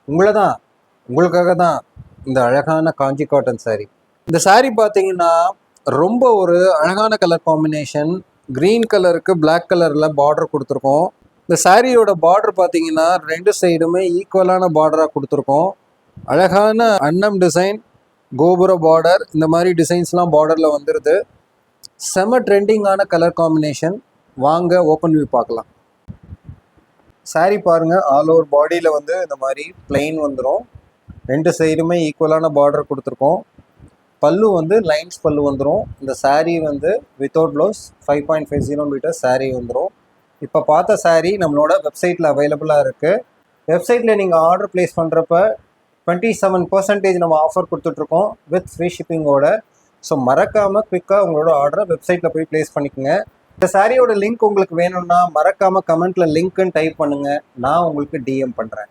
உங்களை தான், உங்களுக்காக தான் இந்த அழகான காஞ்சி காட்டன் சாரீ. இந்த சாரீ பார்த்தீங்கன்னா ரொம்ப ஒரு அழகான கலர் காம்பினேஷன். க்ரீன் கலருக்கு பிளாக் கலரில் பார்டர் கொடுத்துருக்கோம். இந்த சாரியோட பார்டர் பார்த்தீங்கன்னா 2 சைடுமே ஈக்குவலான பார்டராக கொடுத்துருக்கோம். அழகான அன்னம் டிசைன், கோபுர பார்டர், இந்த மாதிரி டிசைன்ஸ்லாம் பார்டரில் வந்துடுது. செம ட்ரெண்டிங்கான கலர் காம்பினேஷன். வாங்க ஓப்பன் வியூ பார்க்கலாம். சாரீ பாருங்கள், ஆல் ஓவர் பாடியில் வந்து இந்த மாதிரி பிளெயின் வந்துடும். 2 சைடுமே ஈக்குவலான பார்டர் கொடுத்துருக்கோம். பல்லு வந்து லைன்ஸ் பல்லு வந்துடும். இந்த சாரீ வந்து வித்தவுட் ப்ளவுஸ் 5.50 மீட்டர் சாரீ வந்துடும். இப்போ பார்த்த சாரீ நம்மளோட வெப்சைட்டில் அவைலபிளாக இருக்குது. வெப்சைட்டில் நீங்கள் ஆர்டர் ப்ளேஸ் பண்ணுறப்ப 27% நம்ம ஆஃபர் கொடுத்துட்ருக்கோம் வித் ஃப்ரீ ஷிப்பிங்கோட. ஸோ மறக்காமல் குவிக்காக உங்களோட ஆர்டரை வெப்சைட்டில் போய் ப்ளேஸ் பண்ணிக்கோங்க. இந்த சாரியோட லிங்க் உங்களுக்கு வேணும்னா மறக்காமல் கமெண்ட்டில் லிங்க்குன்னு டைப் பண்ணுங்கள், நான் உங்களுக்கு டிஎம் பண்ணுறேன்.